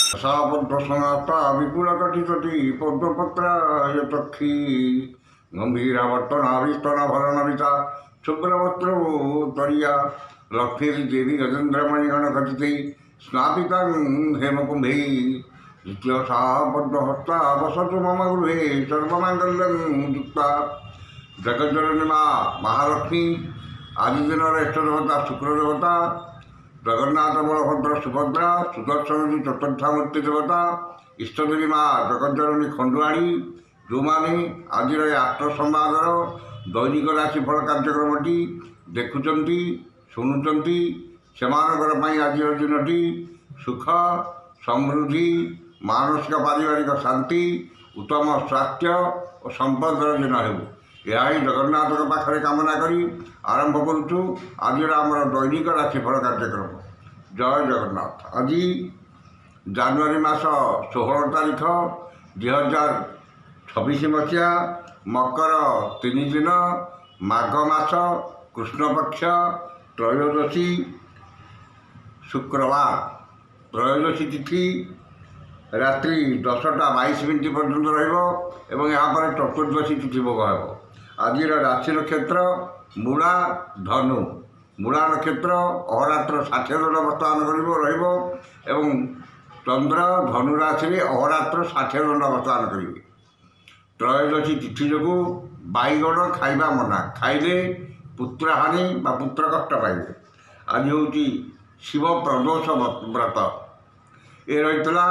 সাবদ্ধসনাতা বিপুলকটিতটি পদ্মপত্রায়তক্ষী গম্ভীরাবর্তনাবিস্তনাভরণবিতা শুভ্রবস্ত্রতরিয়া লক্ষ্মীর্দেবী গজেন্দ্রমণিগণঘটিতে স্নাপিতাং হেমকুম্ভে দ্বিতীয় সা পদ্মহস্তা বসতু মম গৃহে সর্বমাঙ্গল্যং যুক্তা। জগজ্জননী মা মহালক্ষ্মী আদিদিনের ইষ্টদেবতা শুক্রদেবতা জগন্নাথ বলভদ্র সুভদ্রা সুদর্শনী চতুর্থামূর্ତ୍ତି ଦେବତା ଇଷ୍ଟଦେବୀ ମା ଜଗଜ୍ଜନନୀ ଖଣ୍ଡୁଆଳି ଯେଉଁମାନେ ଆଜିର ଏ ଆଷ୍ଟ ସମ୍ବାଦର ଦୈନିକ ରାଶିଫଳ କାର୍ଯ୍ୟକ୍ରମଟି ଦେଖୁଛନ୍ତି ଶୁଣୁଛନ୍ତି ସେମାନଙ୍କର ପାଇଁ ଆଜିର ଦିନଟି ସୁଖ ସମୃଦ୍ଧି ମାନସିକ ପାରିବାରିକ ଶାନ୍ତି ଉତ୍ତମ ସ୍ୱାସ୍ଥ୍ୟ ଓ ସମ୍ପଦର ଦିନ ହେଉ ଏହା ହିଁ ଜଗନ୍ନାଥଙ୍କ ପାଖରେ କାମନା କରି ଆରମ୍ଭ କରୁଛୁ ଆଜିର ଆମର ଦୈନିକ ରାଶିଫଳ କାର୍ଯ୍ୟକ୍ରମ। ଜୟ ଜଗନ୍ନାଥ। ଆଜି ଜାନୁଆରୀ ମାସ 16 ତାରିଖ 2026 ମସିହା ମକର 3 ଦିନ ମାଘ ମାସ କୃଷ୍ଣପକ୍ଷ ତ୍ରୟୋଦଶୀ ଶୁକ୍ରବାର। ତ୍ରୟୋଦଶୀ ତିଥି ରାତ୍ରି 10ଟା 22 ପର୍ଯ୍ୟନ୍ତ ରହିବ ଏବଂ ଏହାପରେ ଚତୁର୍ଦ୍ଦଶୀ ତିଥି ଭୋଗ ହେବ। ଆଜିର ରାଶି ନକ୍ଷତ୍ର ମୂଳା ଧନୁ। ମୂଳା ନକ୍ଷତ୍ର ଅହରାତ୍ର 60 ଦଣ୍ଡ ଅବସ୍ଥାନ ରହିବ ଏବଂ ଚନ୍ଦ୍ର ଧନୁ ରାଶିରେ ଅହରାତ୍ର 60 ଦଣ୍ଡ ଅବସ୍ଥାନ କରିବେ। ତ୍ରୟୋଦଶୀ ତିଥି ଯୋଗୁଁ ବାଇଗଣ ଖାଇବା ମନା, ଖାଇଲେ ପୁତ୍ରହାନି ବା ପୁତ୍ର କଷ୍ଟ ପାଇବେ। ଆଜି ହେଉଛି ଶିବ ପ୍ରଦୋଷ ବ୍ରତ। ଏ ରହିଥିଲା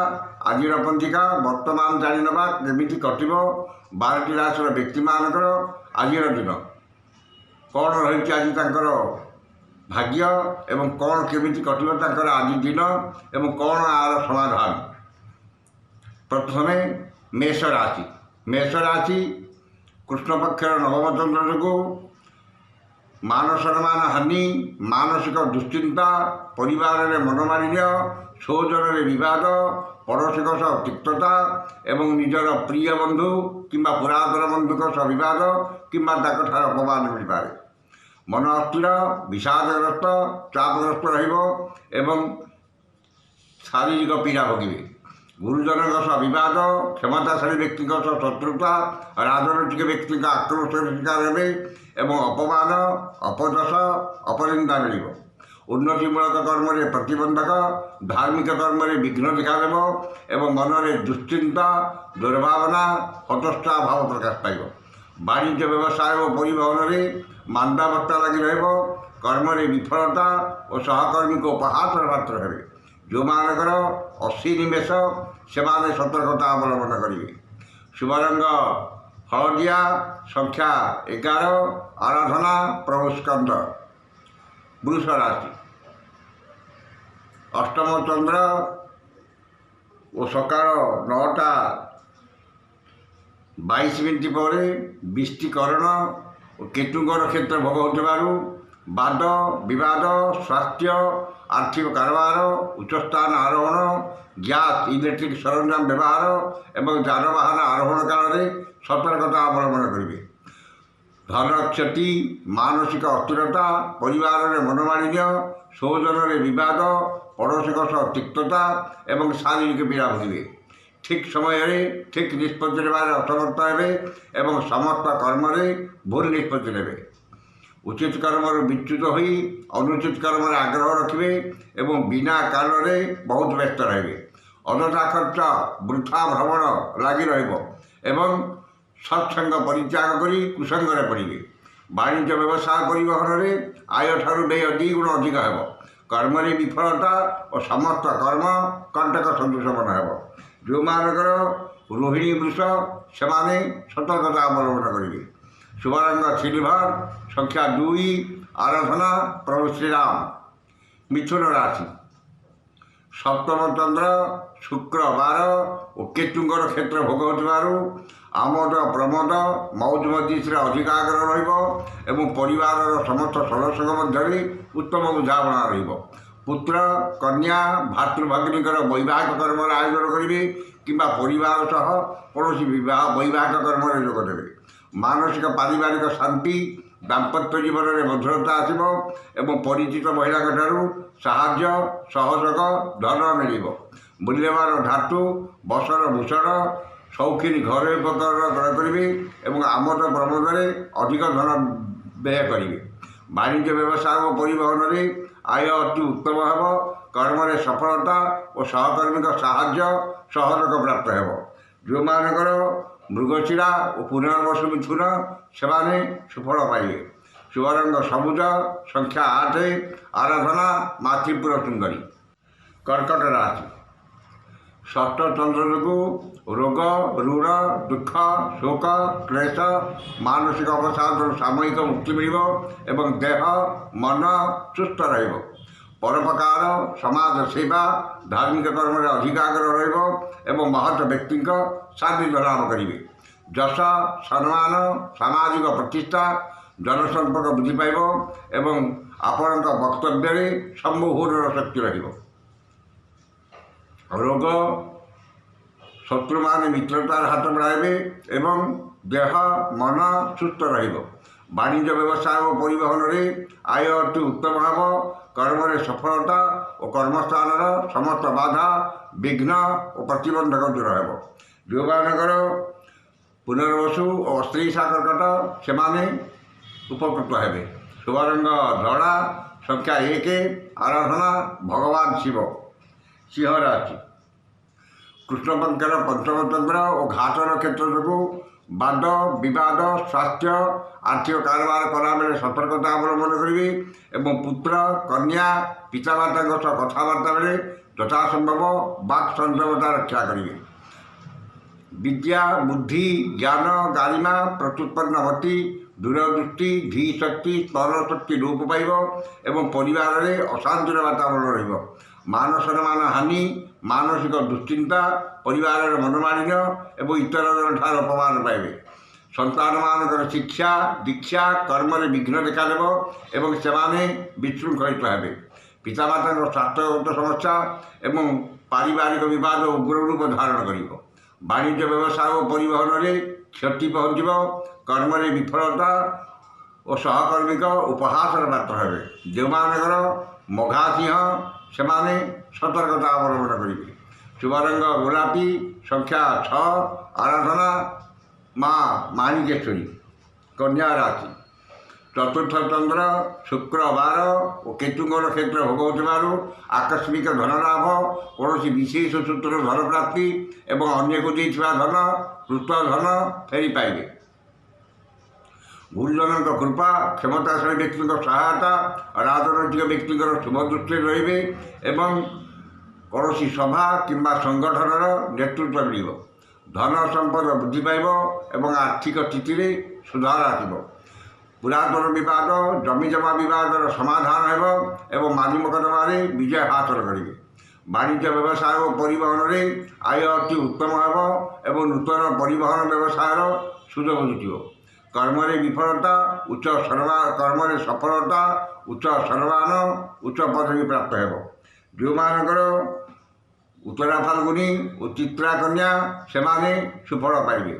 ଆଜିର ପଞ୍ଜିକା। ବର୍ତ୍ତମାନ ଜାଣିନେବା କେମିତି କଟିବ 12ଟି ରାଶିର ବ୍ୟକ୍ତିମାନଙ୍କର ଆଜିର ଦିନ, କ'ଣ ରହିଛି ଆଜି ତାଙ୍କର ଭାଗ୍ୟ ଏବଂ କ'ଣ କେମିତି କଟିବ ତାଙ୍କର ଆଜି ଦିନ ଏବଂ କ'ଣ ଆର ସମାଧାନ। ପ୍ରଥମେ ମେଷ ରାଶି। ମେଷ ରାଶି କୃଷ୍ଣପକ୍ଷର ନବମ ଚନ୍ଦ୍ର ଯୋଗୁଁ ମାନ ସମ୍ମାନ ହାନି, ମାନସିକ ଦୁଶ୍ଚିନ୍ତା, ପରିବାରରେ ମନମାଳିନ୍ୟ, ସ୍ୱଜନରେ ବିବାଦ, ପଡ଼ୋଶୀଙ୍କ ସହ ତିକ୍ତତା ଏବଂ ନିଜର ପ୍ରିୟ ବନ୍ଧୁ କିମ୍ବା ପୁରାତନ ବନ୍ଧୁଙ୍କ ସହ ବିବାଦ କିମ୍ବା ତାଙ୍କଠାରୁ ଅପମାନ ମିଳିପାରେ। ମନ ଅସ୍ଥିର, ବିଷାଦଗ୍ରସ୍ତ, ଚାପଗ୍ରସ୍ତ ରହିବ ଏବଂ ଶାରୀରିକ ପୀଡ଼ା ଭୋଗିବେ। ଗୁରୁଜନଙ୍କ ସହ ବିବାଦ, କ୍ଷମତାଶାଳୀ ବ୍ୟକ୍ତିଙ୍କ ସହ ଶତ୍ରୁତା, ରାଜନୈତିକ ବ୍ୟକ୍ତିଙ୍କ ଆକ୍ରୋଶର ଶିକାର ହେବେ ଏବଂ ଅପମାନ, ଅପଯଶ, ଅପନିନ୍ଦା ମିଳିବ। ଉନ୍ନତିମୂଳକ କର୍ମରେ ପ୍ରତିବନ୍ଧକ, ଧାର୍ମିକ କର୍ମରେ ବିଘ୍ନ ଦେଖାଦେବ ଏବଂ ମନରେ ଦୁଶ୍ଚିନ୍ତା, ଦୁର୍ଭାବନା, ହତୋତ୍ସାହ ଭାବ ପ୍ରକାଶ ପାଇବ। ବାଣିଜ୍ୟ ବ୍ୟବସାୟ ଓ ପରିବହନରେ ମାନ୍ଦାବସ୍ଥା ଲାଗି ରହିବ। କର୍ମରେ ବିଫଳତା ଓ ସହକର୍ମୀଙ୍କୁ ଉପହାସର ପାତ୍ର ହେବେ। ଯେଉଁମାନଙ୍କର ଅଶ୍ୱିନୀ ମେଷ ସେମାନେ ସତର୍କତା ଅବଲମ୍ବନ କରିବେ। ଶୁଭ ରଙ୍ଗ ହଳଦିଆ, ସଂଖ୍ୟା 11, ଆରାଧନା ପ୍ରଭୁ ସ୍କନ୍ଦ। ବୃଷ ରାଶି। ଅଷ୍ଟମ ଚନ୍ଦ୍ର ଓ ସକାଳ 9ଟା 22 ପରେ ବିଷ୍ଟିକରଣ ଓ କେତୁଙ୍କ ନକ୍ଷତ୍ର ଭୋଗ ହେଉଥିବାରୁ ବାଦ ବିବାଦ, ସ୍ୱାସ୍ଥ୍ୟ, ଆର୍ଥିକ କାରବାର, ଉଚ୍ଚସ୍ଥାନ ଆରୋହଣ, ଗ୍ୟାସ୍ ଇଲେକ୍ଟ୍ରିକ୍ ସରଞ୍ଜାମ ବ୍ୟବହାର ଏବଂ ଯାନବାହନ ଆରୋହଣ କାଳରେ ସତର୍କତା ଅବଲମ୍ବନ କରିବେ। ଧନ କ୍ଷତି, ମାନସିକ ଅସ୍ଥିରତା, ପରିବାରରେ ମନମାଳିନ୍ୟ, ସ୍ୱଜନରେ ବିବାଦ, ପଡ଼ୋଶୀଙ୍କ ସହ ତିକ୍ତତା ଏବଂ ଶାରୀରିକ ପୀଡ଼ା ଭୋଗିବେ। ଠିକ୍ ସମୟରେ ଠିକ୍ ନିଷ୍ପତ୍ତି ନେବାରେ ଅସମର୍ଥ ହେବେ ଏବଂ ସମସ୍ତ କର୍ମରେ ଭୁଲ ନିଷ୍ପତ୍ତି ନେବେ। ଉଚିତ କର୍ମରୁ ବିଚ୍ୟୁତ ହୋଇ ଅନୁଚିତ କର୍ମରେ ଆଗ୍ରହ ରଖିବେ ଏବଂ ବିନା କାରଣରେ ବହୁତ ବ୍ୟସ୍ତ ରହିବେ। ଅଯଥା ଖର୍ଚ୍ଚ, ବୃଥା ଭ୍ରମଣ ଲାଗି ରହିବ ଏବଂ ସତ୍ସଙ୍ଗ ପରିତ୍ୟାଗ କରି କୁସଙ୍ଗରେ ପଡ଼ିବେ। ବାଣିଜ୍ୟ ବ୍ୟବସାୟ ପରିବହନରେ ଆୟଠାରୁ ବ୍ୟୟ 2 ଗୁଣ ଅଧିକ ହେବ। କର୍ମରେ ବିଫଳତା ଓ ସମସ୍ତ କର୍ମ କଣ୍ଟକ ସଦୃଶ ମନ ହେବ। ଯେଉଁମାନଙ୍କର ରୋହିଣୀ ବୃଷ ସେମାନେ ସତର୍କତା ଅବଲମ୍ବନ କରିବେ। ଶୁଭ ରଙ୍ଗ ସିଲଭର, ସଂଖ୍ୟା 2, ଆରାଧନା ପ୍ରଭୁ ଶ୍ରୀରାମ। ମିଥୁନ ରାଶି। ସପ୍ତମ ଚନ୍ଦ୍ର ଶୁକ୍ରବାର ଓ କେତୁଙ୍କ ନକ୍ଷତ୍ର ଭୋଗ ହେଉଥିବାରୁ ଆମୋଦ ପ୍ରମୋଦ, ମୌଜ ମଜଲିସରେ ଅଧିକ ଆଗ୍ରହ ରହିବ ଏବଂ ପରିବାରର ସମସ୍ତ ସଦସ୍ୟଙ୍କ ମଧ୍ୟରେ ଉତ୍ତମ ବୁଝାମଣା ରହିବ। ପୁତ୍ର, କନ୍ୟା, ଭାତୃଭଗ୍ନୀଙ୍କର ବୈବାହିକ କର୍ମର ଆୟୋଜନ କରିବେ କିମ୍ବା ପରିବାର ସହ କୌଣସି ବୈବାହିକ କର୍ମରେ ଯୋଗ ଦେବେ। ମାନସିକ ପାରିବାରିକ ଶାନ୍ତି, ଦାମ୍ପତ୍ୟ ଜୀବନରେ ମଧୁରତା ଆସିବ ଏବଂ ପରିଚିତ ମହିଳାଙ୍କ ଠାରୁ ସାହାଯ୍ୟ, ସହଯୋଗ, ଧନ ମିଳିବ। ମୂଲ୍ୟବାନ ଧାତୁ ବସର ଭୂଷଣ ସୌଖିନୀ ଘରୋଇ ଉପକରଣ କ୍ରୟ କରିବେ ଏବଂ ଆମୋଦ ପ୍ରମୋଦରେ ଅଧିକ ଧନ ବ୍ୟୟ କରିବେ। ବାଣିଜ୍ୟ ବ୍ୟବସାୟ ଓ ପରିବହନରେ ଆୟ ଅତି ଉତ୍ତମ ହେବ। କର୍ମରେ ସଫଳତା ଓ ସହକର୍ମୀଙ୍କ ସାହାଯ୍ୟ ସହଯୋଗ ପ୍ରାପ୍ତ ହେବ। ଯେଉଁମାନଙ୍କର ମୃଗଶିରା ଓ ପୁନର୍ବସୁ ମିଥୁନ ସେମାନେ ସୁଫଳ ପାଇବେ। ଶୁଭ ରଙ୍ଗ ସବୁଜ, ସଂଖ୍ୟା 8, ଆରାଧନା ମା ତ୍ରିପୁର ସୁନ୍ଦରୀ। କର୍କଟ ରାଶି। ଷଷ୍ଠ ଚନ୍ଦ୍ର ଯୋଗୁଁ ରୋଗ, ଋଣ, ଦୁଃଖ, ଶୋକ, କ୍ଲେଶ, ମାନସିକ ଅବସାଦରୁ ସାମୟିକ ମୁକ୍ତି ମିଳିବ ଏବଂ ଦେହ ମନ ସୁସ୍ଥ ରହିବ। ପରୋପକାର, ସମାଜ ସେବା, ଧାର୍ମିକ କର୍ମରେ ଅଧିକ ଆଗ୍ରହ ରହିବ ଏବଂ ମହତ୍ ବ୍ୟକ୍ତିଙ୍କ ସାନ୍ନିଧ୍ୟ ଲାଭ କରିବେ। ଯଶ, ସମ୍ମାନ, ସାମାଜିକ ପ୍ରତିଷ୍ଠା, ଜନସମ୍ପର୍କ ବୃଦ୍ଧି ପାଇବ ଏବଂ ଆପଣଙ୍କ ବକ୍ତବ୍ୟରେ ସମ୍ମୋହନର ଶକ୍ତି ରହିବ। ରୋଗ, ଶତ୍ରୁମାନେ ମିତ୍ରତାର ହାତ ବଢ଼ାଇବେ ଏବଂ ଦେହ ମନ ସୁସ୍ଥ ରହିବ। ବାଣିଜ୍ୟ ବ୍ୟବସାୟ ଓ ପରିବହନରେ ଆୟ ଅତି ଉତ୍ତମ ହେବ। କର୍ମରେ ସଫଳତା ଓ କର୍ମସ୍ଥାନର ସମସ୍ତ ବାଧା ବିଘ୍ନ ଓ ପ୍ରତିବନ୍ଧକ ଦୂର ହେବ। ଯେଉଁମାନଙ୍କର ପୁନର୍ବସୁ ଓ ଅସ୍ତ୍ରୀଶା କର୍କଟ ସେମାନେ ଉପକୃତ ହେବେ। ଶୁଭ ରଙ୍ଗ ଧଳା, ସଂଖ୍ୟା 1, ଆରାଧନା ଭଗବାନ ଶିବ। ସିଂହ ରାଶି। କୃଷ୍ଣପକ୍ଷର ପଞ୍ଚମ ଚନ୍ଦ୍ର ଓ ଘାତ ନକ୍ଷତ୍ର ଯୋଗୁଁ ବାଦ ବିବାଦ, ସ୍ୱାସ୍ଥ୍ୟ, ଆର୍ଥିକ କାରବାର କଲାବେଳେ ସତର୍କତା ଅବଲମ୍ବନ କରିବେ ଏବଂ ପୁତ୍ର କନ୍ୟା ପିତାମାତାଙ୍କ ସହ କଥାବାର୍ତ୍ତା ବେଳେ ଯଥାସମ୍ଭବ ବାକ୍ ସଂଯମତା ରକ୍ଷା କରିବେ। ବିଦ୍ୟା, ବୁଦ୍ଧି, ଜ୍ଞାନ, ଗାରିମା, ପ୍ରତ୍ୟୁତ୍ପନ୍ନ ମତି, ଦୂରଦୃଷ୍ଟି, ଧୀ ଶକ୍ତି, ସ୍ମରଣ ଶକ୍ତି ଲୋପ ପାଇବ ଏବଂ ପରିବାରରେ ଅଶାନ୍ତିର ବାତାବରଣ ରହିବ। ମାନ ସମ୍ମାନ ହାନି, ମାନସିକ ଦୁଶ୍ଚିନ୍ତା, ପରିବାରର ମନୋମାଳିନ୍ୟ ଏବଂ ଇତରଙ୍କ ଠାରୁ ଅପମାନ ପାଇବେ। ସନ୍ତାନମାନଙ୍କର ଶିକ୍ଷା ଦୀକ୍ଷା କର୍ମରେ ବିଘ୍ନ ଦେଖାଦେବ ଏବଂ ସେମାନେ ବିଶୃଙ୍ଖଳିତ ହେବେ। ପିତାମାତାଙ୍କ ସ୍ୱାସ୍ଥ୍ୟଗତ ସମସ୍ୟା ଏବଂ ପାରିବାରିକ ବିବାଦ ଉଗ୍ର ରୂପ ଧାରଣ କରିବ। ବାଣିଜ୍ୟ ବ୍ୟବସାୟ ଓ ପରିବହନରେ କ୍ଷତି ପହଞ୍ଚିବ। କର୍ମରେ ବିଫଳତା ଓ ସହକର୍ମୀଙ୍କ ଉପହାସର ପାତ୍ର ହେବେ। ଯେଉଁମାନଙ୍କର ମଘା ସିଂହ ସେମାନେ ସତର୍କତା ଅବଲମ୍ବନ କରିବେ। ଶୁଭ ରଙ୍ଗ ଗୋଲାପୀ, ସଂଖ୍ୟା 6, ଆରାଧନା ମା ମାଣିକେଶ୍ୱରୀ। କନ୍ୟା ରାଶି। ଚତୁର୍ଥ ଚନ୍ଦ୍ର, ଶୁକ୍ରବାର ଓ କେତୁଙ୍କ ନକ୍ଷତ୍ର ଭୋଗ ହେଉଥିବାରୁ ଆକସ୍ମିକ ଧନଲାଭ, କୌଣସି ବିଶେଷ ସୂତ୍ରରୁ ଧନ ପ୍ରାପ୍ତି ଏବଂ ଅନ୍ୟକୁ ଦେଇଥିବା ଧନ କୃତ ଧନ ଫେରି ପାଇବେ। ଗୁରୁଜନଙ୍କ କୃପା, କ୍ଷମତାଶାଳୀ ବ୍ୟକ୍ତିଙ୍କ ସହାୟତା, ରାଜନୈତିକ ବ୍ୟକ୍ତିଙ୍କର ଶୁଭ ଦୃଷ୍ଟିରେ ରହିବେ ଏବଂ କୌଣସି ସଭା କିମ୍ବା ସଂଗଠନର ନେତୃତ୍ୱ ମିଳିବ। ଧନ ସମ୍ପଦ ବୃଦ୍ଧି ପାଇବ ଏବଂ ଆର୍ଥିକ ସ୍ଥିତିରେ ସୁଧାର ଆସିବ। ପୁରାତନ ବିବାଦ, ଜମିଜମା ବିବାଦର ସମାଧାନ ହେବ ଏବଂ ମାଲି ମକଦ୍ଦମାରେ ବିଜୟ ହାସଲ କରିବେ। ବାଣିଜ୍ୟ ବ୍ୟବସାୟ ଓ ପରିବହନରେ ଆୟ ଅତି ଉତ୍ତମ ହେବ ଏବଂ ନୂତନ ପରିବହନ ବ୍ୟବସାୟର ସୁଯୋଗ ଜୁଟିବ। କର୍ମରେ ବିଫଳତା, କର୍ମରେ ସଫଳତା, ଉଚ୍ଚ ସମ୍ମାନ, ଉଚ୍ଚ ପଦବୀ ପ୍ରାପ୍ତ ହେବ। ଯେଉଁମାନଙ୍କର ଉତ୍ତରା ଫାଲ୍ଗୁନୀ ଓ ଚିତ୍ରା କନ୍ୟା ସେମାନେ ସୁଫଳ ପାଇବେ।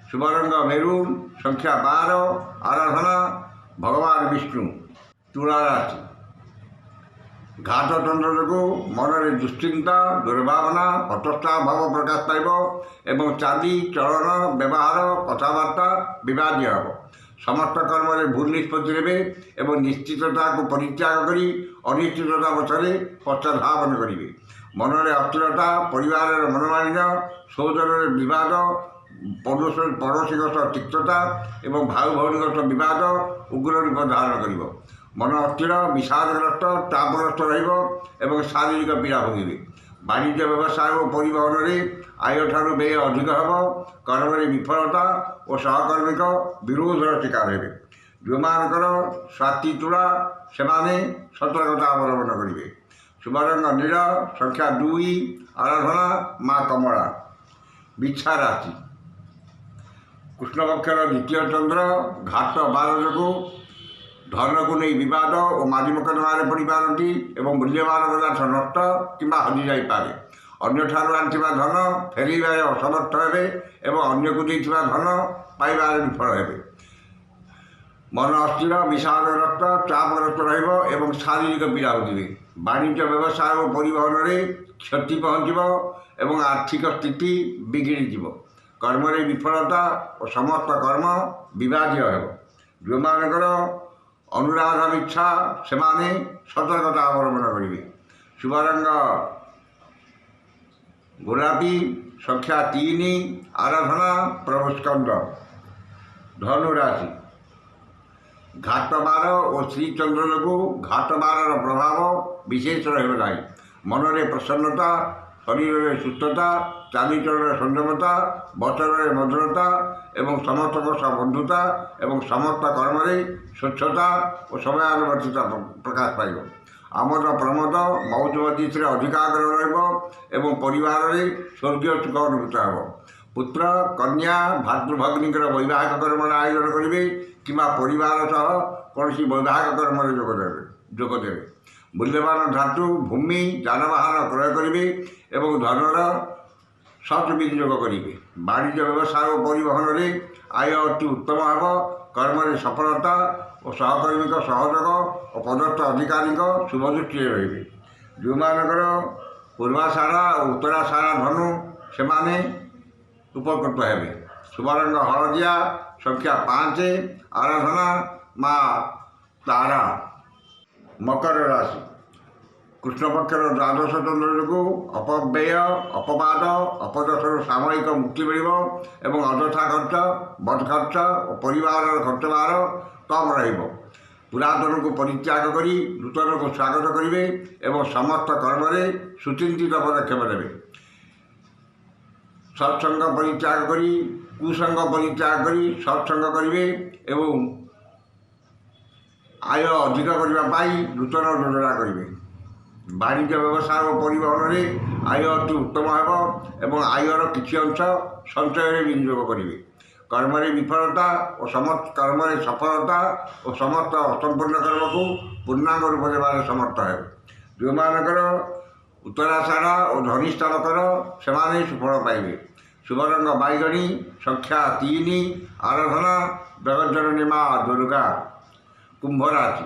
ଶୁଭ ରଙ୍ଗ ମେରୁନ୍, ସଂଖ୍ୟା 12, ଆରାଧନା ଭଗବାନ ବିଷ୍ଣୁ। ତୁଳା ରାଶି। ଘାତ ଚନ୍ଦ୍ର ଯୋଗୁଁ ମନରେ ଦୁଶ୍ଚିନ୍ତା, ଦୁର୍ଭାବନା, ହତୋତ୍ସାହ ଭାବ ପ୍ରକାଶ ପାଇବ ଏବଂ ଚାଲି ଚଳନ ବ୍ୟବହାର କଥାବାର୍ତ୍ତା ବିବାଦୀୟ ହେବ। ସମସ୍ତ କର୍ମରେ ଭୁଲ ନିଷ୍ପତ୍ତି ନେବେ ଏବଂ ନିଶ୍ଚିତତାକୁ ପରିତ୍ୟାଗ କରି ଅନିଶ୍ଚିତତା ପଛରେ ପଶ୍ଚାଧାବନ କରିବେ। ମନରେ ଅସ୍ଥିରତା, ପରିବାରର ମନୋମାଳିନ୍ୟ, ସୌଜନ୍ୟରେ ବିବାଦ, ପଡ଼ୋଶୀଙ୍କ ସହ ତିକ୍ତତା ଏବଂ ଭାଇ ଭଉଣୀଙ୍କ ସହ ବିବାଦ ଉଗ୍ର ରୂପ ଧାରଣ କରିବ। ମନ ଅସ୍ଥିର, ବିଷାଦଗ୍ରସ୍ତ, ଚାପଗ୍ରସ୍ତ ରହିବ ଏବଂ ଶାରୀରିକ ପୀଡ଼ା ଭୋଗିବେ। ବାଣିଜ୍ୟ ବ୍ୟବସାୟ ଓ ପରିବହନରେ ଆୟଠାରୁ ବ୍ୟୟ ଅଧିକ ହେବ। କର୍ମରେ ବିଫଳତା ଓ ସହକର୍ମୀଙ୍କ ବିରୋଧର ଶିକାର ହେବେ। ଯେଉଁମାନଙ୍କର ସ୍ୱାତି ତୁଳା ସେମାନେ ସତର୍କତା ଅବଲମ୍ବନ କରିବେ। ଶୁଭ ରଙ୍ଗ ନୀଳ, ସଂଖ୍ୟା 2, ଆରାଧନା ମା କମଳା। ବିଛା ରାଶି। କୃଷ୍ଣପକ୍ଷର ଦ୍ୱିତୀୟ ଚନ୍ଦ୍ର ଘାତ 12 ଯୋଗୁଁ ଧନକୁ ନେଇ ବିବାଦ ଓ ମାଲି ମକଦ୍ଦମାରେ ପଡ଼ିପାରନ୍ତି ଏବଂ ମୂଲ୍ୟବାନ ପଦାର୍ଥ ନଷ୍ଟ କିମ୍ବା ହଜିଯାଇପାରେ। ଅନ୍ୟଠାରୁ ଆଣିଥିବା ଧନ ଫେରାଇବାରେ ଅସମର୍ଥ ହେବେ ଏବଂ ଅନ୍ୟକୁ ଦେଇଥିବା ଧନ ପାଇବାରେ ବିଫଳ ହେବେ। ମନ ଅସ୍ଥିର, ବିଷାଦଗ୍ରସ୍ତ, ଚାପଗ୍ରସ୍ତ ରହିବ ଏବଂ ଶାରୀରିକ ପୀଡ଼ା ଭୋଗିବେ। ବାଣିଜ୍ୟ ବ୍ୟବସାୟ ଓ ପରିବହନରେ କ୍ଷତି ପହଞ୍ଚିବ ଏବଂ ଆର୍ଥିକ ସ୍ଥିତି ବିଗିଡ଼ିଯିବ। କର୍ମରେ ବିଫଳତା ଓ ସମସ୍ତ କର୍ମ ବିବାଦୀୟ ହେବ। ଯେଉଁମାନଙ୍କର ଅନୁରାଗ ଇଚ୍ଛା ସେମାନେ ସତର୍କତା ଅବଲମ୍ବନ କରିବେ। ଶୁଭ ରଙ୍ଗ ଗୋଲାପୀ, ସଂଖ୍ୟା 3, ଆରାଧନା ପ୍ରଭୁ ସ୍କନ୍ଦ। ଧନୁ ରାଶି, ଘାତବାର ଓ ଶ୍ରୀଚନ୍ଦ୍ର ଯୋଗୁଁ ଘାତବାରର ପ୍ରଭାବ ବିଶେଷ ରହିବ ନାହିଁ। ମନରେ ପ୍ରସନ୍ନତା, ଶରୀରରେ ସୁସ୍ଥତା, ଚାଲିଚଳନରେ ସଂଯମତା, ବଚନରେ ମଧୁରତା ଏବଂ ସମସ୍ତଙ୍କ ସହ ବନ୍ଧୁତା ଏବଂ ସମସ୍ତ କର୍ମରେ ସ୍ୱଚ୍ଛତା ଓ ସମୟାନୁବର୍ତ୍ତିତା ପ୍ରକାଶ ପାଇବ। ଆମୋଦ ପ୍ରମୋଦ ମଉଜ ମଜଲିସରେ ଅଧିକ ଆଗ୍ରହ ରହିବ ଏବଂ ପରିବାରରେ ସ୍ୱର୍ଗୀୟ ସୁଖ ଅନୁଭୂତ ହେବ। ପୁତ୍ର, କନ୍ୟା, ଭାତୃଭଗ୍ନୀଙ୍କର ବୈବାହିକ କର୍ମର ଆୟୋଜନ କରିବେ କିମ୍ବା ପରିବାର ସହ କୌଣସି ବୈବାହିକ କର୍ମରେ ଯୋଗ ଦେବେ। ମୂଲ୍ୟବାନ ଧାତୁ, ଭୂମି, ଯାନବାହନ କ୍ରୟ କରିବେ ଏବଂ ଧନର ସତ୍ ବିନିଯୋଗ କରିବେ। ବାଣିଜ୍ୟ ବ୍ୟବସାୟ ଓ ପରିବହନରେ ଆୟ ଅତି ଉତ୍ତମ ହେବ। କର୍ମରେ ସଫଳତା ଓ ସହକର୍ମୀଙ୍କ ସହଯୋଗ ଓ ପଦସ୍ଥ ଅଧିକାରୀଙ୍କ ଶୁଭ ଦୃଷ୍ଟିରେ ରହିବେ। ଯେଉଁମାନଙ୍କର ପୂର୍ବାଷାଢ଼ା ଓ ଉତ୍ତରାଷାଢ଼ା ଧନୁ ସେମାନେ ଉପକୃତ ହେବେ। ଶୁଭ ରଙ୍ଗ ହଳଦିଆ, ସଂଖ୍ୟା 5, ଆରାଧନା ମା ତାରା। ମକର ରାଶି, କୃଷ୍ଣପକ୍ଷର ଦ୍ୱାଦଶ ଚନ୍ଦ୍ର ଯୋଗୁଁ ଅପବ୍ୟୟ, ଅପବାଦ, ଅପଦୋଷରୁ ସାମୟିକ ମୁକ୍ତି ମିଳିବ ଏବଂ ଅଯଥା ଖର୍ଚ୍ଚ, ବଦ ଖର୍ଚ୍ଚ ଓ ପରିବାରର ଖର୍ଚ୍ଚଭାର କମ୍ ରହିବ। ପୁରାତନକୁ ପରିତ୍ୟାଗ କରି ନୂତନକୁ ସ୍ୱାଗତ କରିବେ ଏବଂ ସମସ୍ତ କର୍ମରେ ସୁଚିନ୍ତିତ ପଦକ୍ଷେପ ନେବେ। ସତ୍ସଙ୍ଗ ପରିତ୍ୟାଗ କରି କୁସଙ୍ଗ ପରିତ୍ୟାଗ କରି ସତ୍ସଙ୍ଗ କରିବେ ଏବଂ ଆୟ ଅଧିକ କରିବା ପାଇଁ ନୂତନ ଯୋଜନା କରିବେ। ବାଣିଜ୍ୟ ବ୍ୟବସାୟ ଓ ପରିବହନରେ ଆୟ ଅତି ଉତ୍ତମ ହେବ ଏବଂ ଆୟର କିଛି ଅଂଶ ସଞ୍ଚୟରେ ବିନିଯୋଗ କରିବେ। କର୍ମରେ ବିଫଳତା ଓ ସମସ୍ତ କର୍ମରେ ସଫଳତା ଓ ସମସ୍ତ ଅସମ୍ପୂର୍ଣ୍ଣ କର୍ମକୁ ପୂର୍ଣ୍ଣାଙ୍ଗ ରୂପ ଦେବାରେ ସମର୍ଥ ହେବେ। ଯେଉଁମାନଙ୍କର ଉତ୍ତରାଷାଢ଼ା ଓ ଧନିଷ୍ଠା ମକର ସେମାନେ ସୁଫଳ ପାଇବେ। ଶୁଭ ରଙ୍ଗ ବାଇଗଣୀ, ସଂଖ୍ୟା 3, ଆରାଧନା ଜଗଜ୍ଜନନୀ ମା ଦୁର୍ଗା। କୁମ୍ଭ ରାଶି,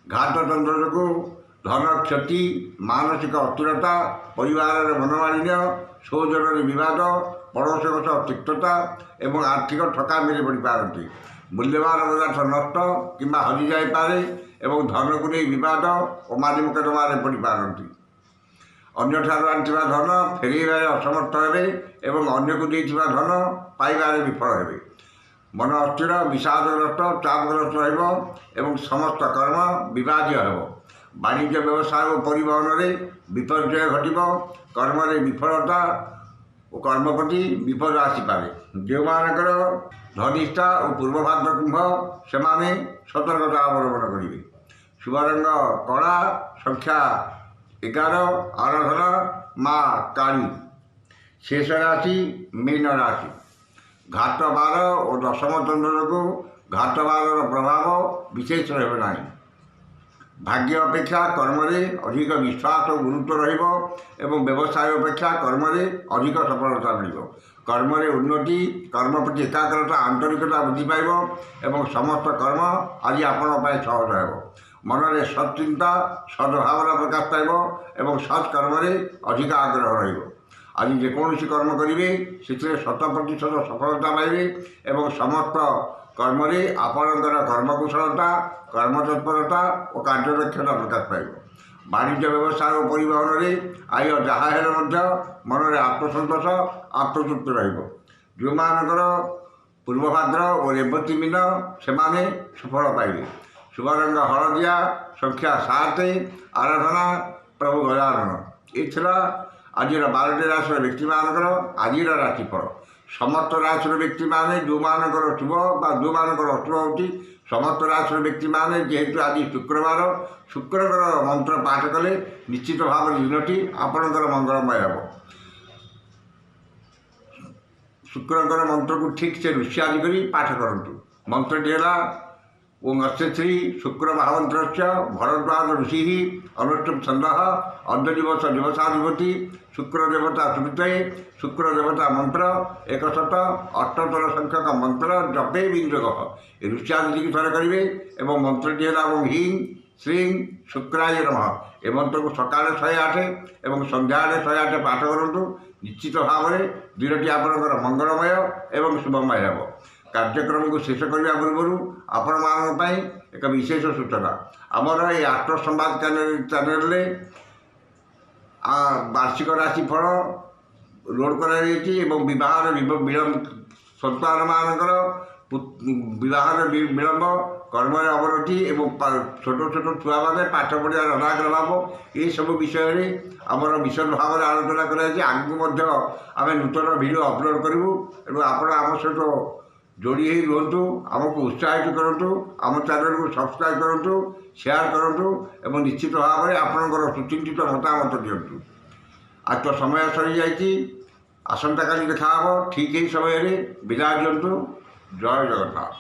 ଘାତଚନ୍ଦ୍ର ଯୋଗୁଁ ଧନ କ୍ଷତି, ମାନସିକ ଅସ୍ଥିରତା, ପରିବାରରେ ମନୋମାଳିନ୍ୟ, ସୌଜନ୍ୟରେ ବିବାଦ, ପଡ଼ୋଶୀଙ୍କ ସହ ତିକ୍ତତା ଏବଂ ଆର୍ଥିକ ଠକାମିରେ ପଡ଼ିପାରନ୍ତି। ମୂଲ୍ୟବାନ ପଦାର୍ଥ ନଷ୍ଟ କିମ୍ବା ହଜିଯାଇପାରେ ଏବଂ ଧନକୁ ନେଇ ବିବାଦ ଓ ମାଲି ମୁକଦ୍ଦମାରେ ପଡ଼ିପାରନ୍ତି। ଅନ୍ୟଠାରୁ ଆଣିଥିବା ଧନ ଫେରାଇବାରେ ଅସମର୍ଥ ହେବେ ଏବଂ ଅନ୍ୟକୁ ଦେଇଥିବା ଧନ ପାଇବାରେ ବିଫଳ ହେବେ। ମନ ଅସ୍ଥିର, ବିଷାଦଗ୍ରସ୍ତ, ଚାପଗ୍ରସ୍ତ ରହିବ ଏବଂ ସମସ୍ତ କର୍ମ ବିବାଦୀୟ ହେବ। ବାଣିଜ୍ୟ ବ୍ୟବସାୟ ଓ ପରିବହନରେ ବିପର୍ଯ୍ୟୟ ଘଟିବ। କର୍ମରେ ବିଫଳତା ଓ କର୍ମ ପ୍ରତି ବିପଦ ଆସିପାରେ। ଯେଉଁମାନଙ୍କର ଧନିଷ୍ଠା ଓ ପୂର୍ବଭାଦ୍ର କୁମ୍ଭ ସେମାନେ ସତର୍କତା ଅବଲମ୍ବନ କରିବେ। ଶୁଭ ରଙ୍ଗ କଳା, ସଂଖ୍ୟା 11, ଆରାଧନା ମା କାଳୀ। ଶେଷ ରାଶି ମୀନ ରାଶି, ଘାତବାର ଓ ଦଶମ ଚନ୍ଦ୍ର ଯୋଗୁଁ ଘାତବାରର ପ୍ରଭାବ ବିଶେଷ ରହିବ ନାହିଁ। ଭାଗ୍ୟ ଅପେକ୍ଷା କର୍ମରେ ଅଧିକ ବିଶ୍ୱାସ ଓ ଗୁରୁତ୍ୱ ରହିବ ଏବଂ ବ୍ୟବସାୟ ଅପେକ୍ଷା କର୍ମରେ ଅଧିକ ସଫଳତା ମିଳିବ। କର୍ମରେ ଉନ୍ନତି, କର୍ମ ପ୍ରତି ଏକାଗ୍ରତା, ଆନ୍ତରିକତା ବୃଦ୍ଧି ପାଇବ ଏବଂ ସମସ୍ତ କର୍ମ ଆଜି ଆପଣଙ୍କ ପାଇଁ ସହଜ ହେବ। ମନରେ ସତ୍ଚିନ୍ତା, ସଦ୍ଭାବନା ପ୍ରକାଶ ପାଇବ ଏବଂ ସତ୍ କର୍ମରେ ଅଧିକ ଆଗ୍ରହ ରହିବ। ଆଜି ଯେକୌଣସି କର୍ମ କରିବେ ସେଥିରେ 100% ସଫଳତା ପାଇବେ ଏବଂ ସମସ୍ତ କର୍ମରେ ଆପଣଙ୍କର କର୍ମକୁଶଳତା, କର୍ମତତ୍ପରତା ଓ କାର୍ଯ୍ୟଦକ୍ଷତା ପ୍ରକାଶ ପାଇବ। ବାଣିଜ୍ୟ ବ୍ୟବସାୟ ଓ ପରିବହନରେ ଆୟ ଯାହା ହେଲେ ମଧ୍ୟ ମନରେ ଆତ୍ମସନ୍ତୋଷ, ଆତ୍ମତୃପ୍ତି ରହିବ। ଯେଉଁମାନଙ୍କର ପୂର୍ବଭାଦ୍ର ଓ ରେବତୀ ମୀନ ସେମାନେ ସୁଫଳ ପାଇବେ। ଶୁଭ ରଙ୍ଗ ହଳଦିଆ, ସଂଖ୍ୟା 7, ଆରାଧନା ପ୍ରଭୁ ଗଜାନନ। ଏ ଥିଲା ଆଜିର 12ଟି ରାଶିର ବ୍ୟକ୍ତିମାନଙ୍କର ଆଜିର ରାଶିଫଳ। ସମସ୍ତ ରାଶିର ବ୍ୟକ୍ତିମାନେ ଯେଉଁମାନଙ୍କର ଶୁଭ ବା ଯେଉଁମାନଙ୍କର ଅଶୁଭ ହେଉଛି, ସମସ୍ତ ରାଶିର ବ୍ୟକ୍ତିମାନେ ଯେହେତୁ ଆଜି ଶୁକ୍ରବାର, ଶୁକ୍ରଙ୍କର ମନ୍ତ୍ର ପାଠ କଲେ ନିଶ୍ଚିତ ଭାବରେ ଦିନଟି ଆପଣଙ୍କର ମଙ୍ଗଳମୟ ହେବ। ଶୁକ୍ରଙ୍କର ମନ୍ତ୍ରକୁ ଠିକ୍ ସେ ଋଷ୍ୟାଦି କରି ପାଠ କରନ୍ତୁ। ମନ୍ତ୍ରଟି ହେଲା ଓଂ ଅସ୍ୟ ଶ୍ରୀ ଶୁକ୍ର ମହାମନ୍ତ୍ରସ୍ୟ ଭରଦ୍ୱାଜ ଋଷିଃ ଅନୁଷ୍ଠୁପ୍ ଛନ୍ଦଃ ଅଦ୍ୟ ଦିବସ ଦିବସାଧିପତି ଶୁକ୍ର ଦେବତା ସୁବିତେ ଶୁକ୍ର ଦେବତା ମନ୍ତ୍ର 108 ସଂଖ୍ୟକ ମନ୍ତ୍ର ଜପେ ବିନିଯୋଗ। ଏ ଋଷ୍ୟାଦିକି ଥରେ କରିବେ ଏବଂ ମନ୍ତ୍ରଟି ହେଲା ଓଂ ହିଂ ଶ୍ରୀ ଶୁକ୍ରାୟ ନମଃ ଏ ମନ୍ତ୍ରକୁ ସକାଳେ 108 ଏବଂ ସନ୍ଧ୍ୟାବେଳେ 108 ପାଠ କରନ୍ତୁ। ନିଶ୍ଚିତ ଭାବରେ ଦିନଟି ଆପଣଙ୍କର ମଙ୍ଗଳମୟ ଏବଂ ଶୁଭମୟ ହେବ। କାର୍ଯ୍ୟକ୍ରମକୁ ଶେଷ କରିବା ପୂର୍ବରୁ ଆପଣମାନଙ୍କ ପାଇଁ ଏକ ବିଶେଷ ସୂଚନା। ଆମର এই ଆଷ୍ଟ୍ର ସମ୍ବାଦ ଚ୍ୟାନେଲରେ ବାର୍ଷିକ ରାଶିଫଳ ଲୋଡ଼ କରାଯାଇଛି ଏବଂ ବିବାହର ସନ୍ତାନମାନଙ୍କର ବିବାହର ବିଳମ୍ବ, କର୍ମରେ ଅବନତି ଏବଂ ଛୋଟ ଛୋଟ ଛୁଆମାନେ ପାଠ ପଢ଼ିବାର ଅନାଗ୍ରହ ଭାବ ଏସବୁ ବିଷୟରେ ଆମର ବିଶଦ ଭାବରେ ଆଲୋଚନା କରାଯାଇଛି। ଆଗକୁ ମଧ୍ୟ ଆମେ ନୂତନ ଭିଡ଼ିଓ ଅପଲୋଡ଼ କରିବୁ ଏବଂ ଆପଣ ଆମ ସହିତ ଯୋଡ଼ି ହୋଇ ରୁହନ୍ତୁ, ଆମକୁ ଉତ୍ସାହିତ କରନ୍ତୁ, ଆମ ଚ୍ୟାନେଲକୁ ସବସ୍କ୍ରାଇବ୍ କରନ୍ତୁ, ସେୟାର କରନ୍ତୁ ଏବଂ ନିଶ୍ଚିତ ଭାବରେ ଆପଣଙ୍କର ସୁଚିନ୍ତିତ ମତାମତ ଦିଅନ୍ତୁ। ଆଜି ତ ସମୟ ସରିଯାଇଛି, ଆସନ୍ତାକାଲି ଦେଖା ହେବ ଠିକ୍ ଏହି ସମୟରେ। ବିଦାୟ ଦିଅନ୍ତୁ। ଜୟ ଜଗନ୍ନାଥ।